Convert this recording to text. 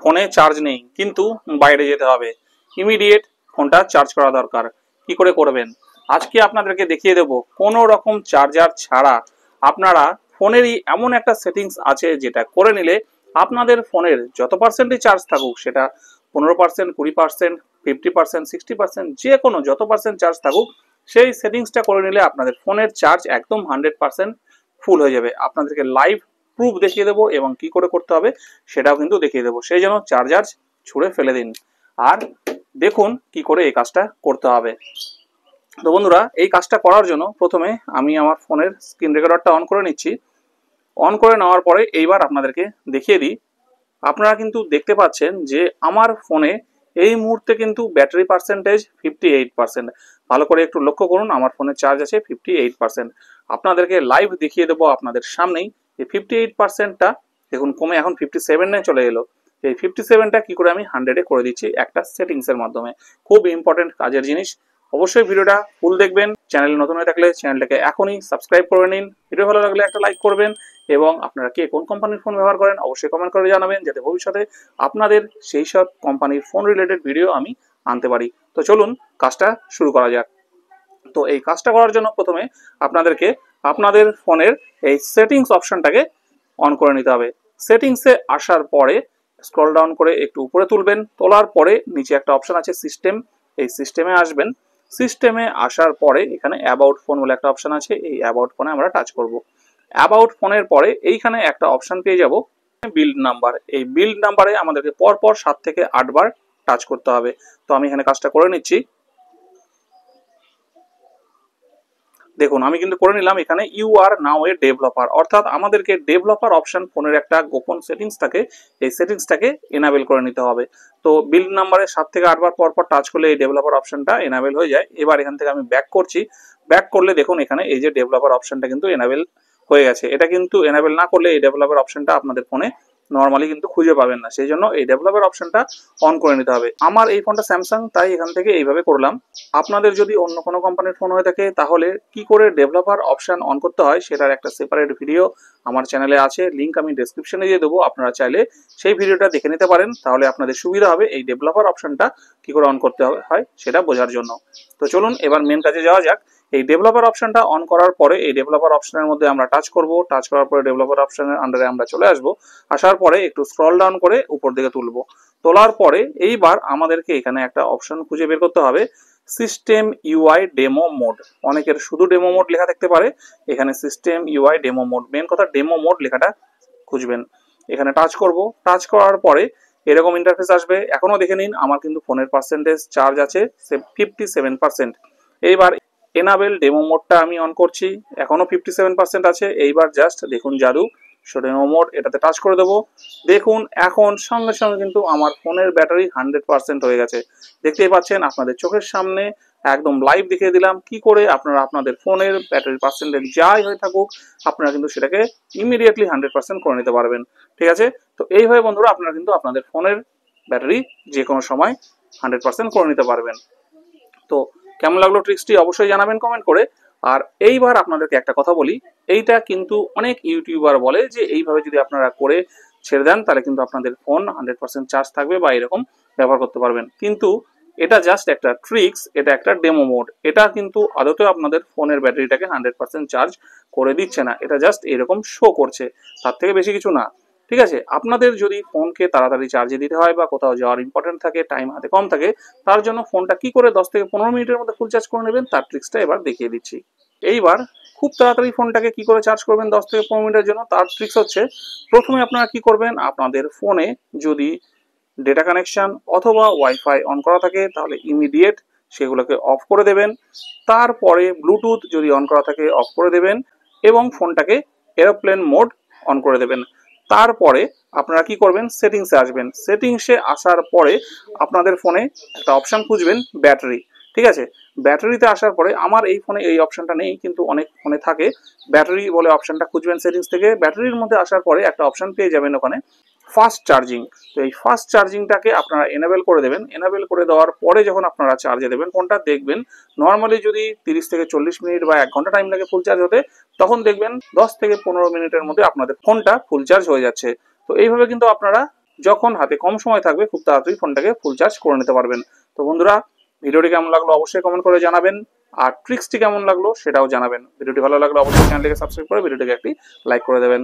ফোনে চার্জ নেই কিন্তু বাইরে যেতে হবে, ইমিডিয়েট ফোনটা চার্জ করা দরকার। কি করে করবেন আজকে আপনাদেরকে দেখিয়ে দেব। কোনো রকম চার্জার ছাড়া আপনারা ফোনেরই এমন একটা সেটিংস আছে যেটা করে নিলে আপনাদের ফোনের যত পার্সেন্টই চার্জ থাকুক, সেটা 15%, 20%, 50%, 60%, যে কোনো যত পার্সেন্ট চার্জ থাকুক, সেই সেটিংসটা করে নিলে আপনাদের ফোনের চার্জ একদম 100% ফুল হয়ে যাবে। আপনাদেরকে লাইভ প্রুফ দেখিয়ে দেবো এবং কি করে করতে হবে সেটাও কিন্তু দেখিয়ে দেবো। সেই জন্য চার্জার ছুঁড়ে ফেলে দিন আর দেখুন কি করে এই কাজটা করতে হবে। তো বন্ধুরা, এই কাজটা করার জন্য প্রথমে আমি আমার ফোনের স্ক্রিন রেকর্ডারটা অন করে নিচ্ছি। অন করে নেওয়ার পরে এইবার আপনাদেরকে দেখিয়ে দিই। আপনারা কিন্তু দেখতে পাচ্ছেন যে আমার ফোনে এই মুহূর্তে কিন্তু ব্যাটারি পার্সেন্টেজ 58%। ভালো করে একটু লক্ষ্য করুন, আমার ফোনে চার্জ আছে 58%। আপনাদেরকে লাইভ দেখিয়ে দেবো আপনাদের সামনেই। এই 58%টা দেখুন কমে এখন 57-এ চলে এলো। এই 57টা কি করে আমি 100-এ করে দিচ্ছি একটা সেটিংসের মাধ্যমে। খুব ইম্পর্টেন্ট কাজের জিনিস। অবশ্যই ভিডিওটা ফুল দেখবেন। চ্যানেলে নতুন হয়ে থাকলে চ্যানেলটাকে এখনই সাবস্ক্রাইব করে নিন। ভিডিও ভালো লাগলে একটা লাইক করবেন এবং আপনারা কে কোন কোম্পানির ফোন ব্যবহার করেন অবশ্যই কমেন্ট করে জানাবেন, যাতে ভবিষ্যতে আপনাদের সেই সব কোম্পানির ফোন রিলেটেড ভিডিও আমি আনতে পারি। তো চলুন কাজটা শুরু করা যাক। তো এই কাজটা করার জন্য প্রথমে আপনাদেরকে আপনাদের ফোনের এই সেটিংস অপশনটাকে অন করে নিতে হবে। সেটিংসে আসার পরে স্ক্রল ডাউন করে একটু উপরে তুলবেন। তোলার পরে নিচে একটা অপশন আছে সিস্টেম, এই সিস্টেমে আসবেন। সিস্টেমে আসার পরে এখানে অ্যাবাউট ফোন বলে একটা অপশন আছে, এই অ্যাবাউট ফোনে আমরা টাচ করব। অ্যাবাউট ফোনের পরে এইখানে একটা অপশন পেয়ে যাব বিল্ড নাম্বার। এই বিল্ড নাম্বারে আমাদেরকে পরপর 7 থেকে 8 বার টাচ করতে হবে। তো আমি এখানে কাজটা করে নিচ্ছি। দেখুন আমি কিন্তু করে নিলাম। এখানে you R now A developer, অর্থাৎ আমাদেরকে ডেভেলপার অপশন ফোনের একটা গোপন সেটিংস থাকে, এই সেটিংসটাকে এনাবেল করে নিতে হবে। তো বিল্ড নাম্বারে 7 থেকে 8 বার পর পর টাচ করলে এই ডেভেলপার অপশনটা এনাবেল হয়ে যায়। এবার এখান থেকে আমি ব্যাক করছি। ব্যাক করলে দেখুন এখানে এই যে ডেভেলপার অপশনটা কিন্তু এনাবেল হয়ে গেছে। এটা কিন্তু এনাবেল না করলে এই ডেভেলপার অপশনটা আপনাদের ফোনে নর্মালি কিন্তু খুঁজে পাবেন না, সেই জন্য এই ডেভেলপার অপশনটা অন করে নিতে হবে। আমার এই ফোনটা স্যামসাং, তাই এখান থেকে এইভাবে করলাম। আপনাদের যদি অন্য কোনো কোম্পানির ফোন হয়ে থাকে তাহলে কি করে ডেভেলপার অপশন অন করতে হয় সেটার একটা সেপারেট ভিডিও আমার চ্যানেলে আছে, লিংক আমি ডেসক্রিপশনে দিয়ে দেবো। আপনারা চাইলে সেই ভিডিওটা দেখে নিতে পারেন, তাহলে আপনাদের সুবিধা হবে এই ডেভেলপার অপশনটা কি করে অন করতে হয় সেটা বোঝার জন্য। তো চলুন এবার মেন কাজে যাওয়া যাক। এই ডেভেলপার অপশনটা অন করার পরে এই ডেভেলপার অপশনের মধ্যে আমরা টাচ করব। টাচ করার পরে ডেভেলপার অপশনের আন্ডারে আমরা চলে আসব। আসার পরে একটু স্ক্রল ডাউন করে উপর দিকে তুলবো। তোলার পরে এইবার আমাদেরকে এখানে একটা অপশন খুঁজে বের করতে হবে, সিস্টেম ইউআই ডেমো মোড। অনেকের শুধু ডেমো মোড লেখা থাকতে পারে, এখানে system UI demo mode, main কথা ডেমো মোড লেখাটা খুঁজবেন। এখানে টাচ করব। টাচ করার পরে এরকম ইন্টারফেস আসবে। এখনো দেখে নিন আমার কিন্তু ফোনের পার্সেন্টেজ চার্জ আছে 57%। এইবার এনাবেল ডেমো মোডটা আমি অন করছি, এখনো 57% আছে। এইবার জাস্ট দেখুন জাদু, ডেমো মোড এটাতে টাচ করে দেবো। দেখুন এখন সঙ্গে সঙ্গে কিন্তু আমার ফোনের ব্যাটারি 100% হয়ে গেছে। দেখতেই পাচ্ছেন আপনাদের চোখের সামনে একদম লাইভ দেখিয়ে দিলাম কি করে আপনারা আপনাদের ফোনের ব্যাটারি পার্সেন্টেজ যাই হয়ে থাকুক আপনারা কিন্তু সেটাকে ইমিডিয়েটলি 100% করে নিতে পারবেন। ঠিক আছে, তো এইভাবে বন্ধুরা আপনারা কিন্তু আপনাদের ফোনের ব্যাটারি যে কোনো সময় 100% করে নিতে পারবেন। তো কেমন লাগলো ট্রিক্সটি অবশ্যই জানাবেন কমেন্ট করে। আর এইবার আপনাদেরকে একটা কথা বলি, এইটা কিন্তু অনেক ইউটিউবার বলে যে এইভাবে যদি আপনারা করে ছেড়ে দেন তাহলে কিন্তু আপনাদের ফোন 100% চার্জ থাকবে বা এরকম ব্যবহার করতে পারবেন, কিন্তু এটা জাস্ট একটা ট্রিক্স, এটা একটা ডেমো মোড। এটা কিন্তু আদতে আপনাদের ফোনের ব্যাটারিটাকে 100% চার্জ করে দিচ্ছে না, এটা জাস্ট এরকম শো করছে, তার থেকে বেশি কিছু না। ঠিক আছে, আপনাদের যদি ফোনকে তাড়াতাড়ি চার্জে দিতে হয় বা কোথাও যাওয়ার ইম্পর্টেন্ট থাকে, টাইম হাতে কম থাকে, তার জন্য ফোনটা কি করে 10 থেকে 15 মিনিটের মধ্যে ফুল চার্জ করে নেবেন তার ট্রিক্সটা এবার দেখিয়ে দিচ্ছি। এইবার খুব তাড়াতাড়ি ফোনটাকে কি করে চার্জ করবেন 10 থেকে 15 মিনিটের জন্য, তার ট্রিক্স হচ্ছে প্রথমে আপনারা কি করবেন, আপনাদের ফোনে যদি ডেটা কানেকশন অথবা ওয়াইফাই অন করা থাকে তাহলে ইমিডিয়েট সেগুলোকে অফ করে দেবেন। তারপরে ব্লুটুথ যদি অন করা থাকে অফ করে দেবেন এবং ফোনটাকে এরোপ্লেন মোড অন করে দেবেন। তারপরে আপনারা কি করবেন, সেটিংসে আসবেন। সেটিংসে আসার পরে আপনাদের ফোনে একটা অপশন খুঁজবেন ব্যাটারি। ঠিক আছে, ব্যাটারিতে আসার পরে আমার এই ফোনে এই অপশনটা নেই কিন্তু অনেক ফোনে থাকে, ব্যাটারি বলে অপশনটা খুঁজবেন সেটিংস থেকে। ব্যাটারির মধ্যে আসার পরে একটা অপশন পেয়ে যাবেন ওখানে ফাস্ট চার্জিং। তো এই ফাস্ট চার্জিংটাকে আপনারা এনাবেল করে দেবেন। এনাবেল করে দেওয়ার পরে যখন আপনারা চার্জে দেবেন ফোনটা, দেখবেন নর্মালি যদি 30 থেকে 40 মিনিট বা 1 ঘন্টা টাইম লাগে ফুল চার্জ হতে, তখন দেখবেন 10 থেকে 15 মিনিটের মধ্যে আপনাদের ফোনটা ফুল চার্জ হয়ে যাচ্ছে। তো এইভাবে কিন্তু আপনারা যখন হাতে কম সময় থাকবে খুব তাড়াতাড়ি ফোনটাকে ফুল চার্জ করে নিতে পারবেন। তো বন্ধুরা, ভিডিওটি কেমন লাগলো অবশ্যই কমেন্ট করে জানাবেন, আর ট্রিক্সটি কেমন লাগলো সেটাও জানাবেন। ভিডিওটি ভালো লাগলে অবশ্যই চ্যানেলটিকে সাবস্ক্রাইব করে ভিডিওটিকে একটি লাইক করে দেবেন।